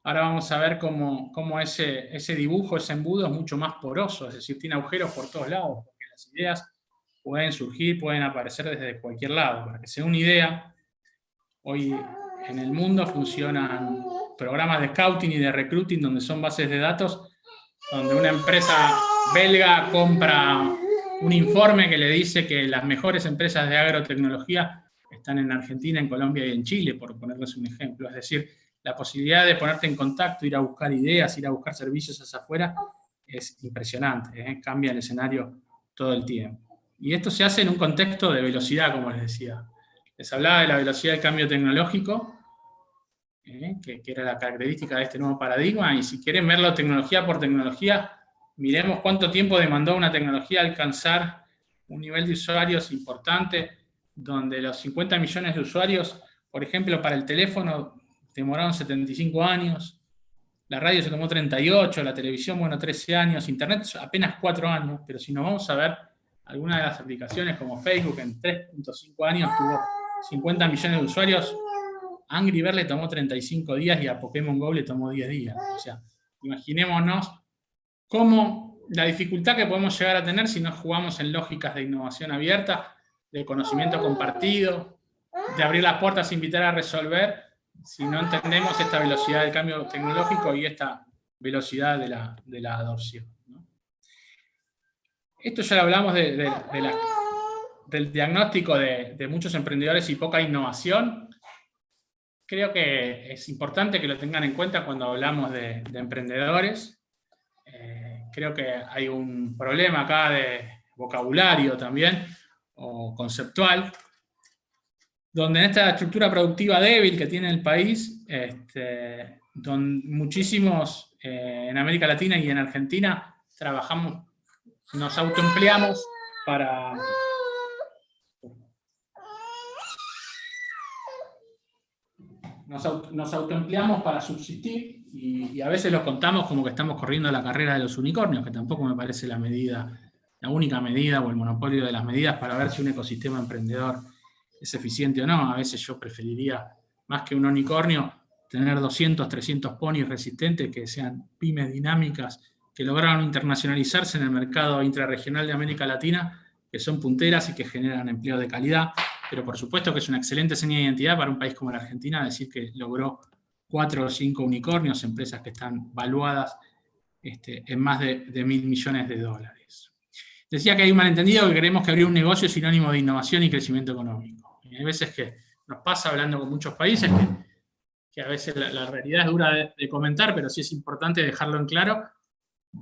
Ahora vamos a ver cómo ese dibujo, ese embudo es mucho más poroso, es decir, tiene agujeros por todos lados, porque las ideas pueden surgir, pueden aparecer desde cualquier lado. Para que sea una idea, hoy en el mundo funcionan programas de scouting y de recruiting donde son bases de datos, donde una empresa belga compra un informe que le dice que las mejores empresas de agrotecnología están en Argentina, en Colombia y en Chile, por ponerles un ejemplo. Es decir, la posibilidad de ponerte en contacto, ir a buscar ideas, ir a buscar servicios hacia afuera, es impresionante, ¿eh? Cambia el escenario todo el tiempo. Y esto se hace en un contexto de velocidad, como les decía. Les hablaba de la velocidad del cambio tecnológico, que era la característica de este nuevo paradigma, y si quieren verlo tecnología por tecnología, miremos cuánto tiempo demandó una tecnología alcanzar un nivel de usuarios importante, donde los 50 millones de usuarios, por ejemplo, para el teléfono, demoraron 75 años, la radio se tomó 38, la televisión, bueno, 13 años, Internet apenas 4 años, pero si nos vamos a ver, algunas de las aplicaciones como Facebook en 3.5 años tuvo 50 millones de usuarios, Angry Birds le tomó 35 días y a Pokémon GO le tomó 10 días. O sea, imaginémonos cómo la dificultad que podemos llegar a tener si no jugamos en lógicas de innovación abierta, de conocimiento compartido, de abrir las puertas e invitar a resolver, si no entendemos esta velocidad del cambio tecnológico y esta velocidad de la adopción, ¿no? Esto ya lo hablamos del diagnóstico de muchos emprendedores y poca innovación. Creo que es importante que lo tengan en cuenta cuando hablamos de emprendedores. Creo que hay un problema acá de vocabulario también, o conceptual, donde en esta estructura productiva débil que tiene el país, donde muchísimos en América Latina y en Argentina trabajamos, nos autoempleamos para... Nos autoempleamos para subsistir y a veces lo contamos como que estamos corriendo la carrera de los unicornios, que tampoco me parece la única medida o el monopolio de las medidas para ver si un ecosistema emprendedor es eficiente o no. A veces yo preferiría, más que un unicornio, tener 200, 300 ponis resistentes que sean pymes dinámicas, que lograron internacionalizarse en el mercado intrarregional de América Latina, que son punteras y que generan empleo de calidad. Pero por supuesto que es una excelente seña de identidad para un país como la Argentina decir que logró 4 o 5 unicornios, empresas que están valuadas en más de 1.000 millones de dólares. Decía que hay un malentendido que creemos que abrir un negocio es sinónimo de innovación y crecimiento económico. Y hay veces que nos pasa hablando con muchos países que a veces la realidad es dura de comentar, pero sí es importante dejarlo en claro,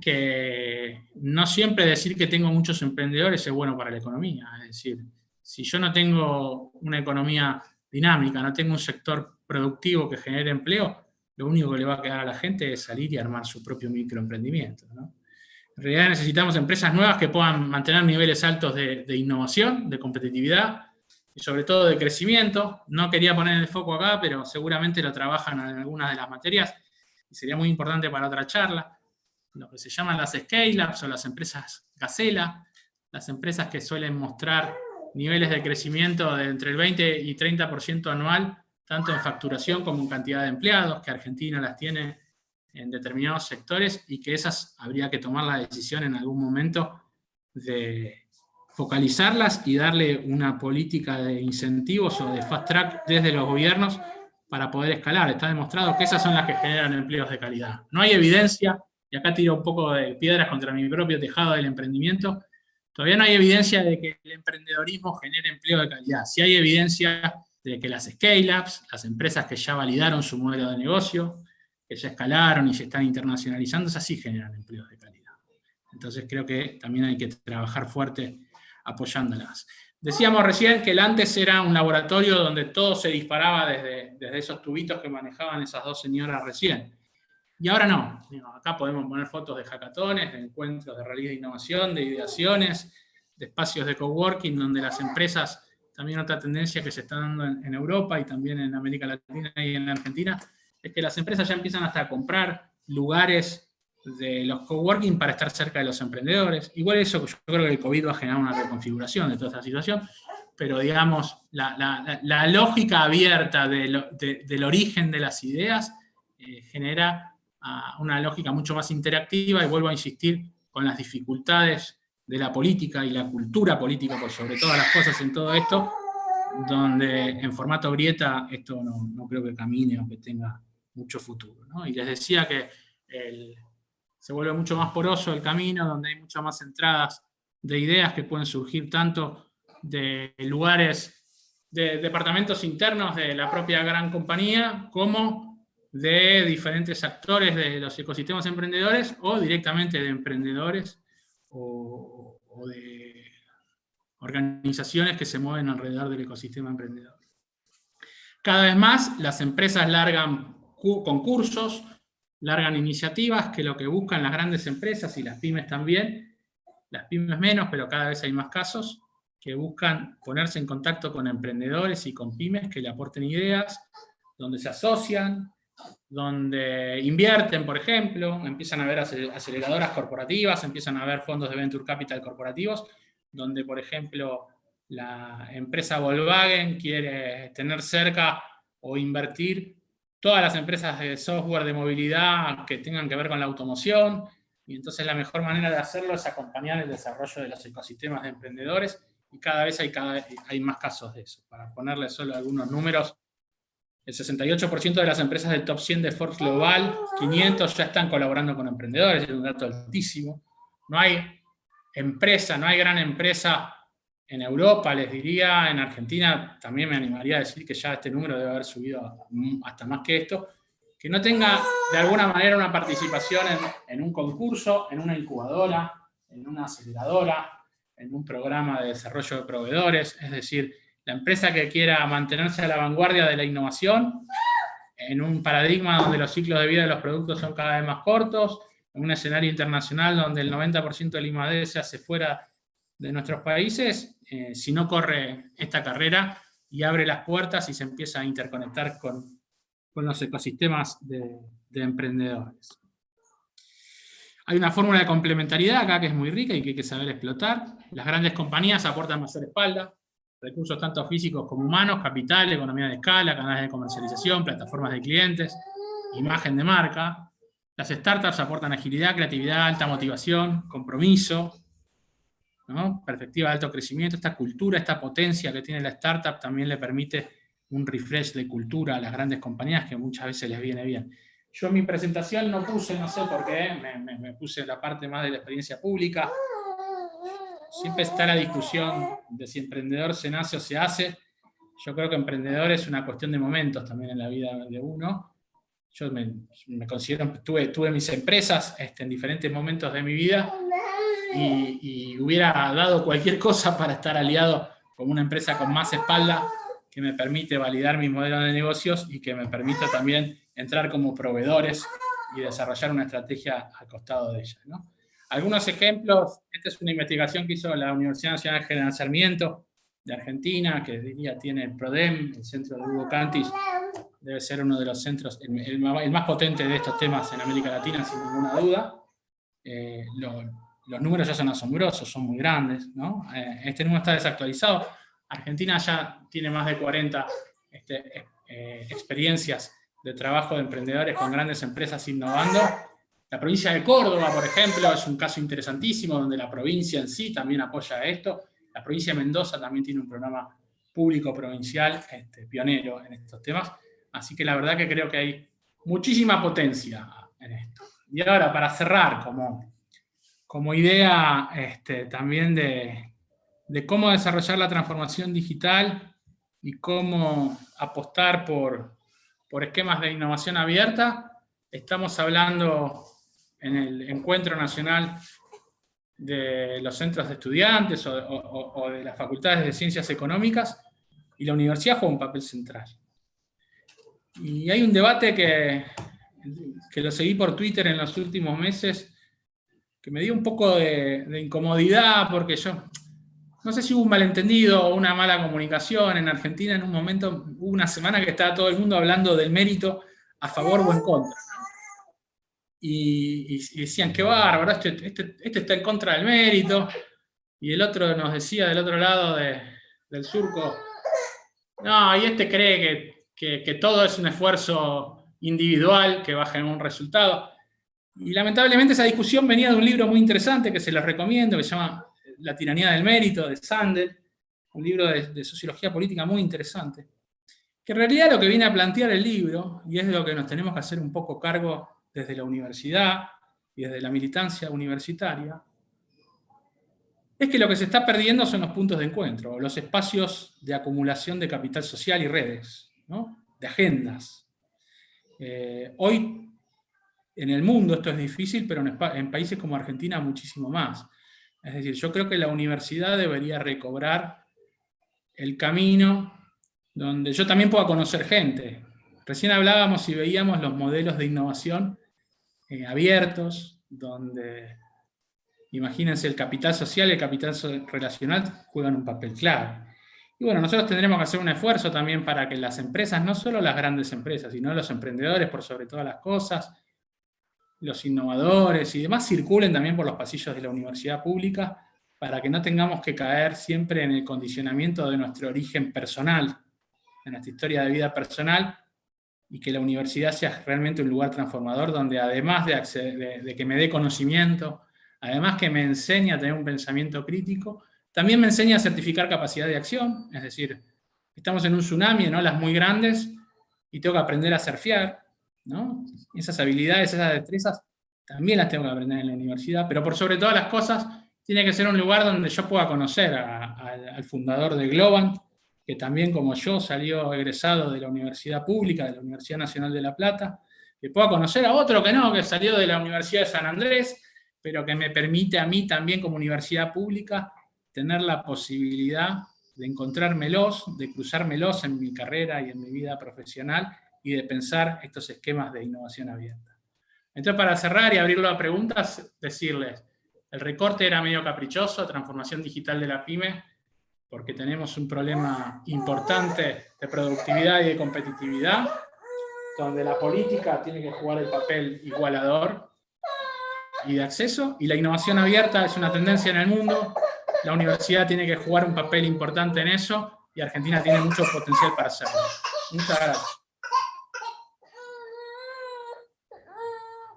que no siempre decir que tengo muchos emprendedores es bueno para la economía. Es decir, si yo no tengo una economía dinámica, no tengo un sector productivo que genere empleo, lo único que le va a quedar a la gente es salir y armar su propio microemprendimiento, ¿no? En realidad necesitamos empresas nuevas que puedan mantener niveles altos de innovación, de competitividad y sobre todo de crecimiento. No quería poner el foco acá, pero seguramente lo trabajan en algunas de las materias y sería muy importante para otra charla. Lo que se llaman las scale-ups o las empresas gacela, las empresas que suelen mostrar niveles de crecimiento de entre el 20 y 30% anual, tanto en facturación como en cantidad de empleados, que Argentina las tiene en determinados sectores y que esas habría que tomar la decisión en algún momento de focalizarlas y darle una política de incentivos o de fast track desde los gobiernos para poder escalar. Está demostrado que esas son las que generan empleos de calidad. No hay evidencia, y acá tiro un poco de piedras contra mi propio tejado del emprendimiento, todavía no hay evidencia de que el emprendedorismo genere empleo de calidad. Sí hay evidencia de que las scale-ups, las empresas que ya validaron su modelo de negocio, que ya escalaron y se están internacionalizando, esas sí generan empleos de calidad. Entonces creo que también hay que trabajar fuerte apoyándolas. Decíamos recién que el antes era un laboratorio donde todo se disparaba desde esos tubitos que manejaban esas dos señoras recién. Y ahora no. Acá podemos poner fotos de hackatones, de encuentros de realidad de innovación, de ideaciones, de espacios de coworking, donde las empresas, también otra tendencia que se está dando en Europa y también en América Latina y en Argentina, es que las empresas ya empiezan hasta a comprar lugares de los coworking para estar cerca de los emprendedores. Igual eso, yo creo que el COVID va a generar una reconfiguración de toda esta situación, pero digamos, la lógica abierta del origen de las ideas genera una lógica mucho más interactiva, y vuelvo a insistir con las dificultades de la política y la cultura política, por sobre todas las cosas en todo esto, donde en formato grieta esto no creo que camine o que tenga mucho futuro, ¿no? Y les decía que se vuelve mucho más poroso el camino, donde hay muchas más entradas de ideas que pueden surgir tanto de lugares, de departamentos internos de la propia gran compañía, como de diferentes actores de los ecosistemas emprendedores, o directamente de emprendedores o de organizaciones que se mueven alrededor del ecosistema emprendedor. Cada vez más las empresas largan concursos, largan iniciativas que lo que buscan las grandes empresas y las pymes también, las pymes menos, pero cada vez hay más casos, que buscan ponerse en contacto con emprendedores y con pymes que le aporten ideas, donde se asocian, donde invierten, por ejemplo, empiezan a haber aceleradoras corporativas, empiezan a haber fondos de venture capital corporativos, donde, por ejemplo, la empresa Volkswagen quiere tener cerca o invertir todas las empresas de software de movilidad que tengan que ver con la automoción, y entonces la mejor manera de hacerlo es acompañar el desarrollo de los ecosistemas de emprendedores, y cada vez hay más casos de eso. Para ponerle solo algunos números, el 68% de las empresas del top 100 de Forbes Global 500 ya están colaborando con emprendedores, es un dato altísimo. No hay empresa, no hay gran empresa en Europa, les diría, en Argentina también me animaría a decir que ya este número debe haber subido hasta más que esto, que no tenga de alguna manera una participación en un concurso, en una incubadora, en una aceleradora, en un programa de desarrollo de proveedores. Es decir, la empresa que quiera mantenerse a la vanguardia de la innovación, en un paradigma donde los ciclos de vida de los productos son cada vez más cortos, en un escenario internacional donde el 90% del I+D se hace fuera de nuestros países, si no corre esta carrera y abre las puertas y se empieza a interconectar con los ecosistemas de emprendedores. Hay una fórmula de complementariedad acá que es muy rica y que hay que saber explotar. Las grandes compañías aportan mayor espalda, recursos tanto físicos como humanos, capital, economía de escala, canales de comercialización, plataformas de clientes, imagen de marca. Las startups aportan agilidad, creatividad, alta motivación, compromiso, ¿no? Perspectiva de alto crecimiento. Esta cultura, esta potencia que tiene la startup también le permite un refresh de cultura a las grandes compañías que muchas veces les viene bien. Yo en mi presentación no puse, no sé por qué, me puse la parte más de la experiencia pública. Siempre está la discusión de si emprendedor se nace o se hace. Yo creo que emprendedor es una cuestión de momentos también en la vida de uno. Yo me considero, tuve mis empresas en diferentes momentos de mi vida y hubiera dado cualquier cosa para estar aliado con una empresa con más espalda que me permite validar mi modelo de negocios y que me permita también entrar como proveedores y desarrollar una estrategia al costado de ella, ¿no? Algunos ejemplos, esta es una investigación que hizo la Universidad Nacional General Sarmiento de Argentina, que diría tiene el PRODEM, el centro de Hugo Cantis, debe ser uno de los centros, el más potente de estos temas en América Latina, sin ninguna duda. Los números ya son asombrosos, son muy grandes, ¿no? Este número está desactualizado. Argentina ya tiene más de 40 experiencias de trabajo de emprendedores con grandes empresas innovando. La provincia de Córdoba, por ejemplo, es un caso interesantísimo donde la provincia en sí también apoya esto. La provincia de Mendoza también tiene un programa público provincial pionero en estos temas. Así que la verdad que creo que hay muchísima potencia en esto. Y ahora, para cerrar, como idea también de cómo desarrollar la transformación digital y cómo apostar por esquemas de innovación abierta, estamos hablando en el Encuentro Nacional de los Centros de Estudiantes o de las Facultades de Ciencias Económicas, y la universidad juega un papel central. Y hay un debate que lo seguí por Twitter en los últimos meses, que me dio un poco de incomodidad, porque yo no sé si hubo un malentendido o una mala comunicación. En Argentina en un momento hubo una semana que estaba todo el mundo hablando del mérito a favor o en contra, ¿no? Y decían, qué bárbaro, este está en contra del mérito, y el otro nos decía del otro lado del surco, no, y cree que todo es un esfuerzo individual que va a generar un resultado. Y lamentablemente esa discusión venía de un libro muy interesante que se los recomiendo, que se llama La tiranía del mérito, de Sandel, un libro de sociología política muy interesante, que en realidad lo que viene a plantear el libro, y es de lo que nos tenemos que hacer un poco cargo desde la universidad y desde la militancia universitaria, es que lo que se está perdiendo son los puntos de encuentro, los espacios de acumulación de capital social y redes, ¿no? De agendas. Hoy en el mundo esto es difícil, pero en países como Argentina muchísimo más. Es decir, yo creo que la universidad debería recobrar el camino donde yo también pueda conocer gente. Recién hablábamos y veíamos los modelos de innovación abiertos, donde, imagínense, el capital social y el capital relacional juegan un papel clave. Y bueno, nosotros tendremos que hacer un esfuerzo también para que las empresas, no solo las grandes empresas, sino los emprendedores por sobre todas las cosas, los innovadores y demás, circulen también por los pasillos de la universidad pública para que no tengamos que caer siempre en el condicionamiento de nuestro origen personal, de nuestra historia de vida personal, y que la universidad sea realmente un lugar transformador donde además de que me dé conocimiento, además que me enseñe a tener un pensamiento crítico, también me enseñe a certificar capacidad de acción. Es decir, estamos en un tsunami en olas muy grandes y tengo que aprender a surfear, ¿no? Esas habilidades, esas destrezas, también las tengo que aprender en la universidad, pero por sobre todas las cosas, tiene que ser un lugar donde yo pueda conocer al fundador de Globant, que también como yo salió egresado de la universidad pública, de la Universidad Nacional de La Plata, que pueda conocer a otro que no, que salió de la Universidad de San Andrés, pero que me permite a mí también como universidad pública tener la posibilidad de encontrármelos, de cruzármelos en mi carrera y en mi vida profesional y de pensar estos esquemas de innovación abierta. Entonces, para cerrar y abrirlo a preguntas, decirles, el recorte era medio caprichoso, transformación digital de la pyme, porque tenemos un problema importante de productividad y de competitividad, donde la política tiene que jugar el papel igualador y de acceso, y la innovación abierta es una tendencia en el mundo, la universidad tiene que jugar un papel importante en eso, y Argentina tiene mucho potencial para hacerlo. Muchas gracias.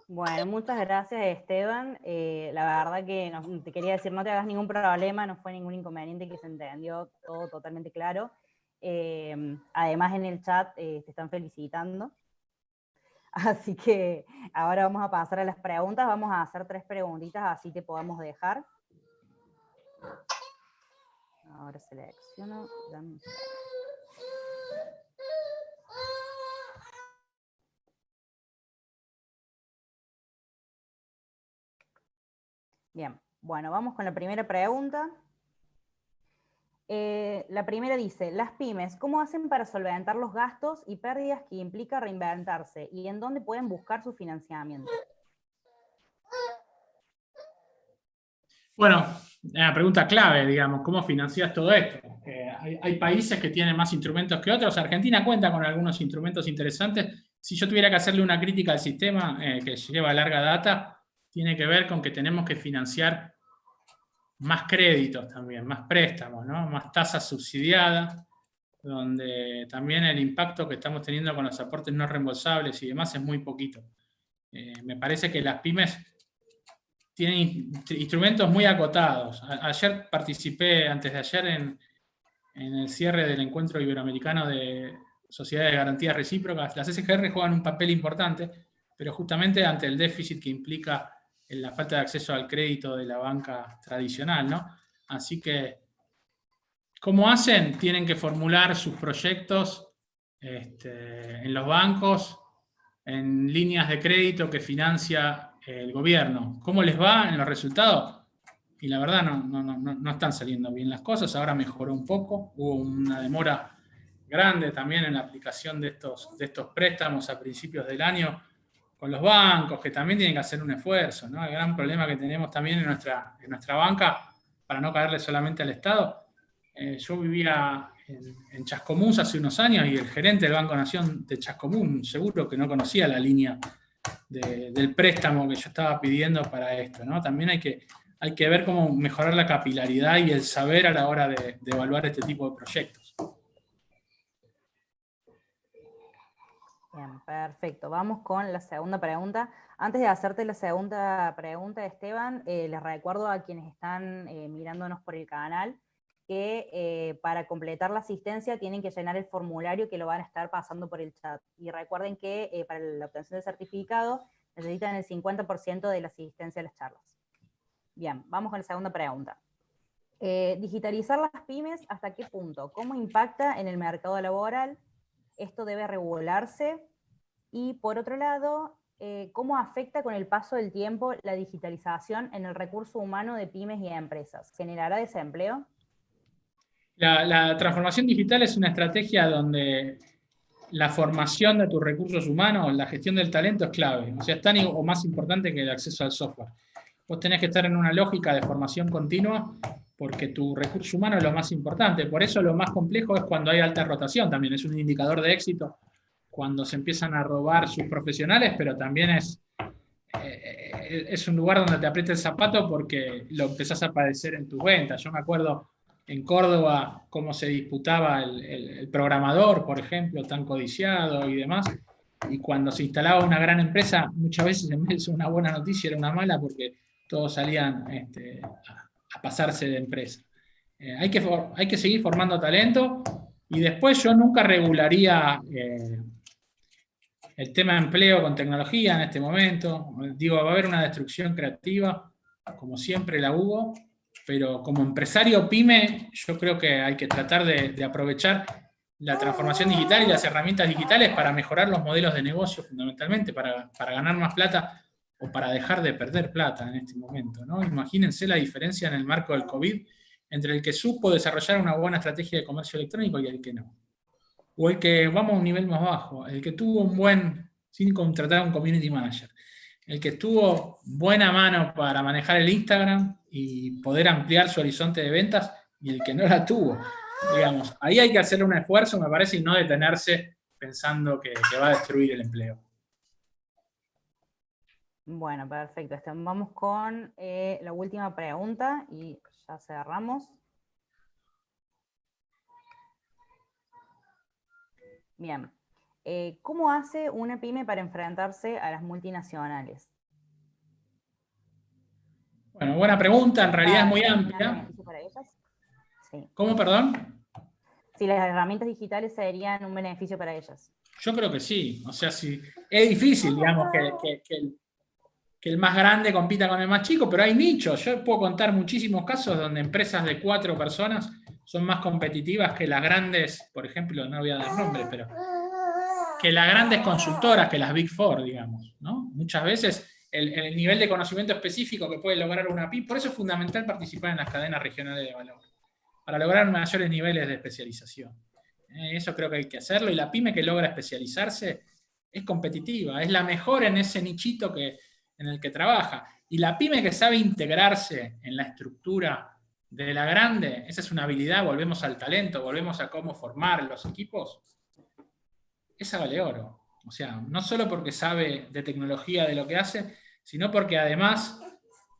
Bueno, muchas gracias, Esteban. La verdad que te quería decir, no te hagas ningún problema, no fue ningún inconveniente, que se entendió todo totalmente claro. Además, en el chat te están felicitando. Así que ahora vamos a pasar a las preguntas. Vamos a hacer 3 preguntitas, así te podemos dejar. Ahora selecciono. Bien, bueno, vamos con la primera pregunta. La primera dice, las pymes, ¿cómo hacen para solventar los gastos y pérdidas que implica reinventarse? ¿Y en dónde pueden buscar su financiamiento? Bueno, una pregunta clave, digamos, ¿cómo financias todo esto? Hay países que tienen más instrumentos que otros. Argentina cuenta con algunos instrumentos interesantes. Si yo tuviera que hacerle una crítica al sistema que lleva larga data, tiene que ver con que tenemos que financiar más créditos también, más préstamos, ¿no? Más tasas subsidiadas, donde también el impacto que estamos teniendo con los aportes no reembolsables y demás es muy poquito. Me parece que las pymes tienen instrumentos muy acotados. Ayer participé, antes de ayer, en el cierre del encuentro iberoamericano de sociedades de garantías recíprocas. Las SGR juegan un papel importante, pero justamente ante el déficit que implica en la falta de acceso al crédito de la banca tradicional, ¿no? Así que, ¿cómo hacen? Tienen que formular sus proyectos en los bancos, en líneas de crédito que financia el gobierno. ¿Cómo les va en los resultados? Y la verdad no están saliendo bien las cosas. Ahora mejoró un poco, hubo una demora grande también en la aplicación de estos préstamos a principios del año con los bancos, que también tienen que hacer un esfuerzo, ¿no? El gran problema que tenemos también en nuestra banca, para no caerle solamente al Estado. Yo vivía en Chascomús hace unos años y el gerente del Banco Nación de Chascomús seguro que no conocía la línea del préstamo que yo estaba pidiendo para esto, ¿no? También hay que ver cómo mejorar la capilaridad y el saber a la hora de evaluar este tipo de proyectos. Bien, perfecto. Vamos con la segunda pregunta. Antes de hacerte la segunda pregunta, Esteban, les recuerdo a quienes están mirándonos por el canal que para completar la asistencia tienen que llenar el formulario que lo van a estar pasando por el chat. Y recuerden que para la obtención del certificado necesitan el 50% de la asistencia a las charlas. Bien, vamos con la segunda pregunta. Digitalizar las pymes, ¿hasta qué punto? ¿Cómo impacta en el mercado laboral? ¿Esto debe regularse? Y por otro lado, ¿cómo afecta con el paso del tiempo la digitalización en el recurso humano de pymes y empresas? ¿Generará desempleo? La transformación digital es una estrategia donde la formación de tus recursos humanos, la gestión del talento es clave. O sea, es tan o más importante que el acceso al software. Vos tenés que estar en una lógica de formación continua porque tu recurso humano es lo más importante. Por eso lo más complejo es cuando hay alta rotación también. Es un indicador de éxito cuando se empiezan a robar sus profesionales, pero también es un lugar donde te aprieta el zapato porque lo empezás a padecer en tus ventas. Yo me acuerdo en Córdoba cómo se disputaba el programador, por ejemplo, tan codiciado y demás, y cuando se instalaba una gran empresa, muchas veces en vez de una buena noticia era una mala porque todos salían a pasarse de empresa. Hay que seguir formando talento, y después yo nunca regularía el tema de empleo con tecnología en este momento. Digo, va a haber una destrucción creativa, como siempre la hubo, pero como empresario pyme, yo creo que hay que tratar de aprovechar la transformación digital y las herramientas digitales para mejorar los modelos de negocio, fundamentalmente, para ganar más plata o para dejar de perder plata en este momento, ¿no? Imagínense la diferencia en el marco del COVID entre el que supo desarrollar una buena estrategia de comercio electrónico y el que no. O el que, vamos a un nivel más bajo, el que tuvo un buen, sin contratar a un community manager, el que tuvo buena mano para manejar el Instagram y poder ampliar su horizonte de ventas, y el que no la tuvo. Digamos, ahí hay que hacer un esfuerzo, me parece, y no detenerse pensando que va a destruir el empleo. Bueno, perfecto. Vamos con la última pregunta y ya cerramos. Bien. ¿Cómo hace una pyme para enfrentarse a las multinacionales? Bueno, buena pregunta, en realidad es muy amplia. ¿Beneficio para ellas? Sí. ¿Cómo, perdón? Si las herramientas digitales serían un beneficio para ellas. Yo creo que sí. O sea, sí. Es difícil, digamos, que el más grande compita con el más chico, pero hay nichos. Yo puedo contar muchísimos casos donde empresas de 4 personas son más competitivas que las grandes, por ejemplo, no voy a dar nombres, pero que las grandes consultoras, que las Big Four, digamos, ¿no? Muchas veces el nivel de conocimiento específico que puede lograr una pyme, por eso es fundamental participar en las cadenas regionales de valor, para lograr mayores niveles de especialización. Eso creo que hay que hacerlo, y la pyme que logra especializarse es competitiva, es la mejor en ese nichito en el que trabaja. Y la pyme que sabe integrarse en la estructura de la grande, esa es una habilidad, volvemos al talento, volvemos a cómo formar los equipos, esa vale oro. O sea, no solo porque sabe de tecnología, de lo que hace, sino porque además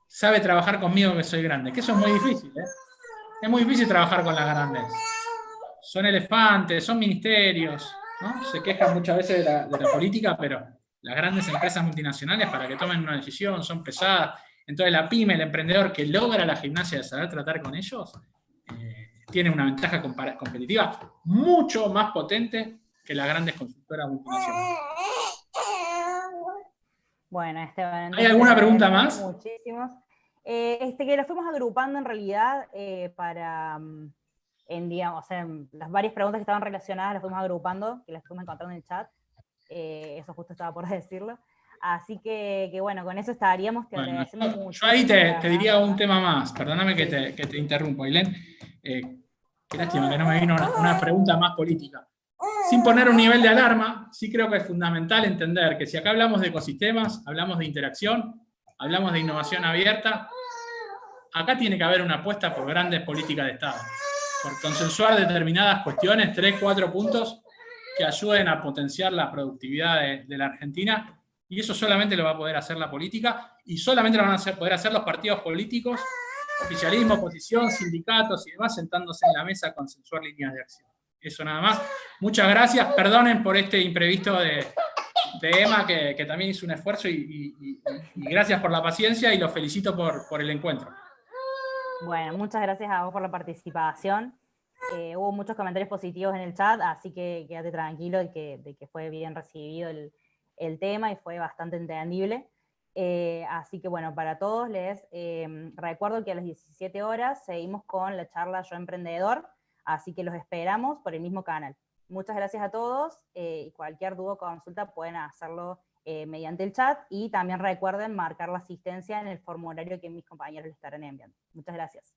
sabe trabajar conmigo que soy grande, que eso es muy difícil, ¿eh? Es muy difícil trabajar con las grandes. Son elefantes, son ministerios, ¿no? Se quejan muchas veces de la política, pero las grandes empresas multinacionales, para que tomen una decisión, son pesadas. Entonces la pyme, el emprendedor que logra la gimnasia de saber tratar con ellos, tiene una ventaja competitiva mucho más potente que las grandes consultoras multinacionales. Bueno, Esteban, ¿Hay alguna pregunta más? Muchísimos. Que las fuimos agrupando en realidad para, digamos, o sea, las varias preguntas que estaban relacionadas las fuimos agrupando, que las fuimos encontrando en el chat. Eso justo estaba por decirlo. Así que bueno, con eso estaríamos. Te agradecemos mucho. Yo ahí te diría un tema más. Perdóname que te interrumpo, Ailén. Qué lástima que no me vino una pregunta más política. Sin poner un nivel de alarma, sí creo que es fundamental entender que si acá hablamos de ecosistemas, hablamos de interacción, hablamos de innovación abierta, acá tiene que haber una apuesta por grandes políticas de Estado, por consensuar determinadas cuestiones, 3, 4 puntos que ayuden a potenciar la productividad de la Argentina, y eso solamente lo va a poder hacer la política, y solamente lo van a poder hacer los partidos políticos, oficialismo, oposición, sindicatos y demás, sentándose en la mesa a consensuar líneas de acción. Eso nada más. Muchas gracias. Perdonen por este imprevisto de Emma, que también hizo un esfuerzo, y gracias por la paciencia, y los felicito por el encuentro. Bueno, muchas gracias a vos por la participación. Hubo muchos comentarios positivos en el chat, así que quédate tranquilo de que fue bien recibido el tema y fue bastante entendible. Así que bueno, para todos les recuerdo que a las 17 horas seguimos con la charla Yo Emprendedor, así que los esperamos por el mismo canal. Muchas gracias a todos, y cualquier duda o consulta pueden hacerlo mediante el chat, y también recuerden marcar la asistencia en el formulario que mis compañeros les estarán enviando. Muchas gracias.